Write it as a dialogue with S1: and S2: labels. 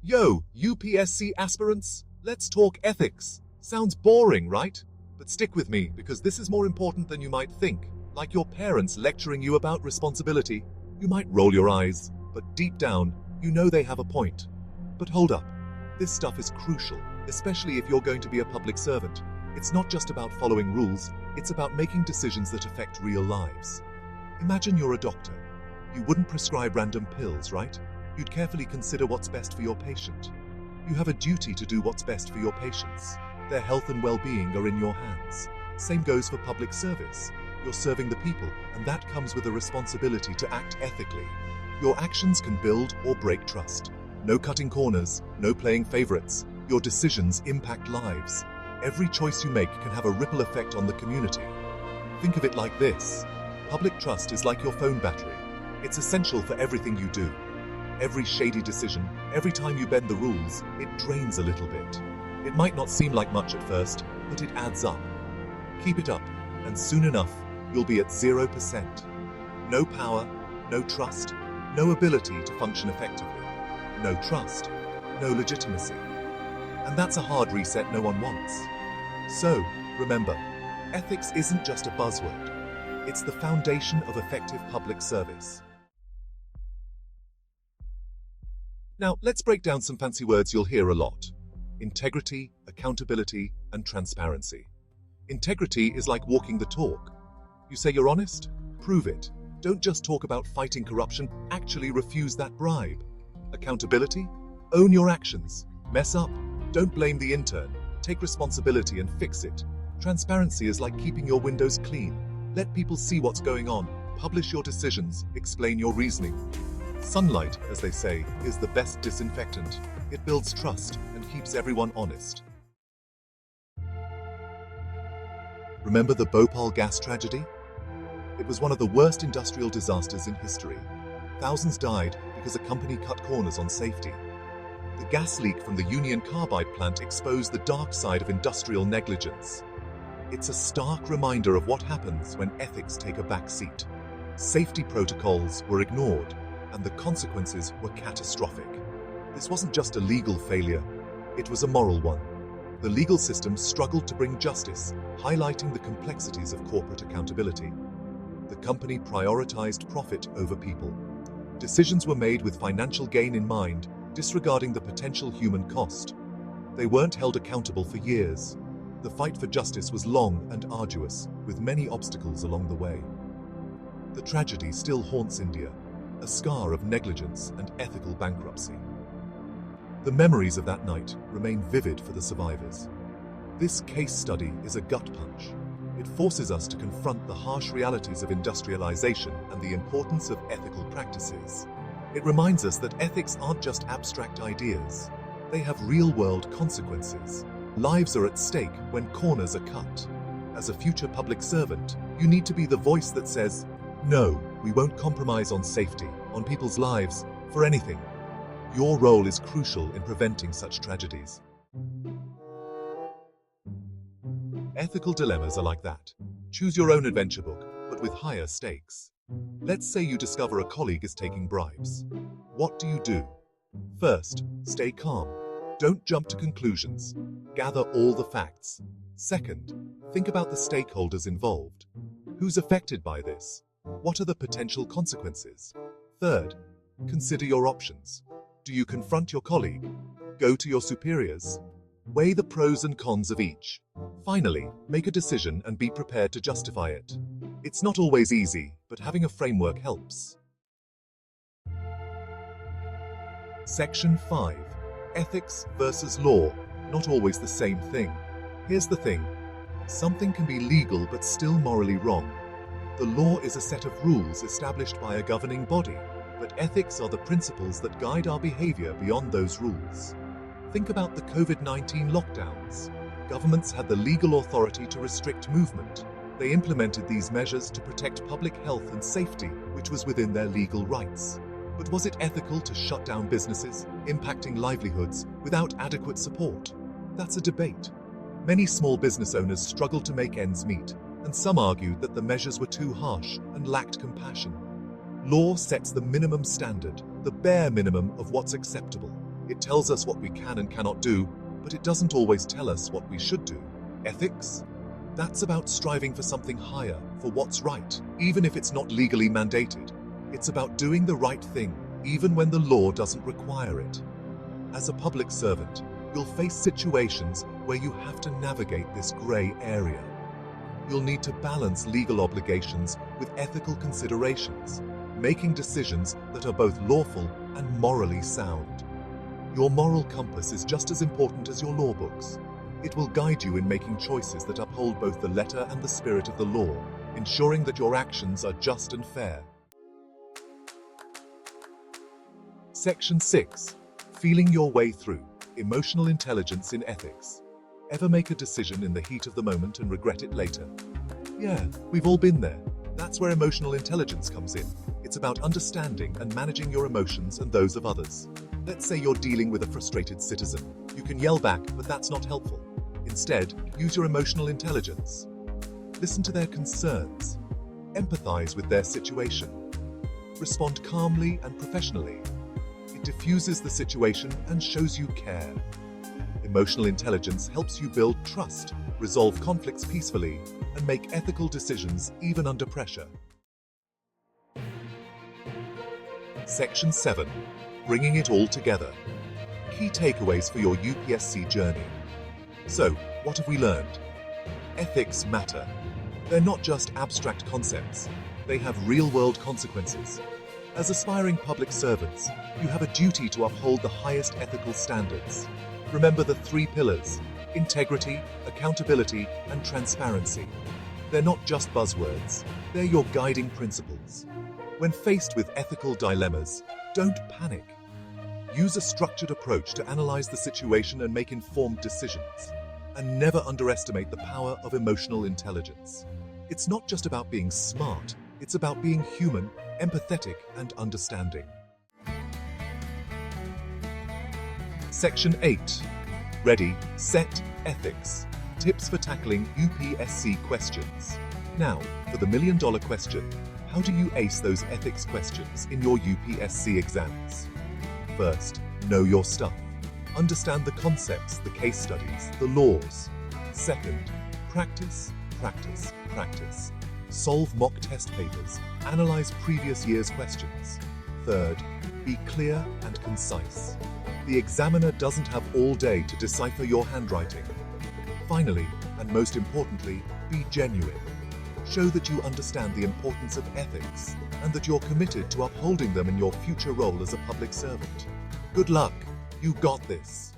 S1: Yo, UPSC aspirants, let's talk ethics. Sounds boring, right? But stick with me because this is more important than you might think. Like your parents lecturing you about responsibility. You might roll your eyes, but deep down, you know they have a point. But hold up. This stuff is crucial, especially if you're going to be a public servant. It's not just about following rules, it's about making decisions that affect real lives. Imagine you're a doctor. You wouldn't prescribe random pills, right? You'd carefully consider what's best for your patient. You have a duty to do what's best for your patients. Their health and well-being are in your hands. Same goes for public service. You're serving the people, and that comes with a responsibility to act ethically. Your actions can build or break trust. No cutting corners, no playing favorites. Your decisions impact lives. Every choice you make can have a ripple effect on the community. Think of it like this. Public trust is like your phone battery. It's essential for everything you do. Every shady decision, every time you bend the rules, it drains a little bit. It might not seem like much at first, but it adds up. Keep it up, and soon enough, you'll be at 0%. No power, no trust, no ability to function effectively. No trust, no legitimacy. And that's a hard reset no one wants. So, remember, ethics isn't just a buzzword. It's the foundation of effective public service. Now, let's break down some fancy words you'll hear a lot. Integrity, accountability, and transparency. Integrity is like walking the talk. You say you're honest? Prove it. Don't just talk about fighting corruption, actually refuse that bribe. Accountability? Own your actions. Mess up? Don't blame the intern. Take responsibility and fix it. Transparency is like keeping your windows clean. Let people see what's going on. Publish your decisions. Explain your reasoning. Sunlight, as they say, is the best disinfectant. It builds trust and keeps everyone honest. Remember the Bhopal gas tragedy? It was one of the worst industrial disasters in history. Thousands died because a company cut corners on safety. The gas leak from the Union Carbide plant exposed the dark side of industrial negligence. It's a stark reminder of what happens when ethics take a back seat. Safety protocols were ignored, and the consequences were catastrophic. This wasn't just a legal failure, it was a moral one. The legal system struggled to bring justice, highlighting the complexities of corporate accountability. The company prioritized profit over people. Decisions were made with financial gain in mind, disregarding the potential human cost. They weren't held accountable for years. The fight for justice was long and arduous, with many obstacles along the way. The tragedy still haunts India, a scar of negligence and ethical bankruptcy. The memories of that night remain vivid for the survivors. This case study is a gut punch. It forces us to confront the harsh realities of industrialization and the importance of ethical practices. It reminds us that ethics aren't just abstract ideas. They have real-world consequences. Lives are at stake when corners are cut. As a future public servant, you need to be the voice that says, "No, we won't compromise on safety, on people's lives, for anything." Your role is crucial in preventing such tragedies. Ethical dilemmas are like that. Choose your own adventure book, but with higher stakes. Let's say you discover a colleague is taking bribes. What do? First, stay calm. Don't jump to conclusions. Gather all the facts. Second, think about the stakeholders involved. Who's affected by this? What are the potential consequences? Third, consider your options. Do you confront your colleague? Go to your superiors? Weigh the pros and cons of each. Finally, make a decision and be prepared to justify it. It's not always easy, but having a framework helps. Section 5. Ethics versus law. Not always the same thing. Here's the thing. Something can be legal but still morally wrong. The law is a set of rules established by a governing body, but ethics are the principles that guide our behavior beyond those rules. Think about the COVID-19 lockdowns. Governments had the legal authority to restrict movement. They implemented these measures to protect public health and safety, which was within their legal rights. But was it ethical to shut down businesses, impacting livelihoods, without adequate support? That's a debate. Many small business owners struggled to make ends meet, and some argued that the measures were too harsh and lacked compassion. Law sets the minimum standard, the bare minimum of what's acceptable. It tells us what we can and cannot do, but it doesn't always tell us what we should do. Ethics? That's about striving for something higher, for what's right, even if it's not legally mandated. It's about doing the right thing, even when the law doesn't require it. As a public servant, you'll face situations where you have to navigate this grey area. You'll need to balance legal obligations with ethical considerations, making decisions that are both lawful and morally sound. Your moral compass is just as important as your law books. It will guide you in making choices that uphold both the letter and the spirit of the law, ensuring that your actions are just and fair. Section 6. Feeling your way through. Emotional intelligence in ethics. Ever make a decision in the heat of the moment and regret it later? Yeah, we've all been there. That's where emotional intelligence comes in. It's about understanding and managing your emotions and those of others. Let's say you're dealing with a frustrated citizen. You can yell back, but that's not helpful. Instead, use your emotional intelligence. Listen to their concerns. Empathize with their situation. Respond calmly and professionally. It diffuses the situation and shows you care. Emotional intelligence helps you build trust, resolve conflicts peacefully, and make ethical decisions even under pressure. Section 7. Bringing it all together. Key takeaways for your UPSC journey. So, what have we learned? Ethics matter. They're not just abstract concepts. They have real-world consequences. As aspiring public servants, you have a duty to uphold the highest ethical standards. Remember the 3 pillars: integrity, accountability, and transparency. They're not just buzzwords. They're your guiding principles. When faced with ethical dilemmas, don't panic. Use a structured approach to analyze the situation and make informed decisions. And never underestimate the power of emotional intelligence. It's not just about being smart, it's about being human, empathetic, and understanding. Section 8. Ready, set, ethics. Tips for tackling UPSC questions. Now, for the million-dollar question, how do you ace those ethics questions in your UPSC exams? First, know your stuff. Understand the concepts, the case studies, the laws. Second, practice, practice, practice. Solve mock test papers. Analyze previous year's questions. Third, be clear and concise. The examiner doesn't have all day to decipher your handwriting. Finally, and most importantly, be genuine. Show that you understand the importance of ethics and that you're committed to upholding them in your future role as a public servant. Good luck! You got this!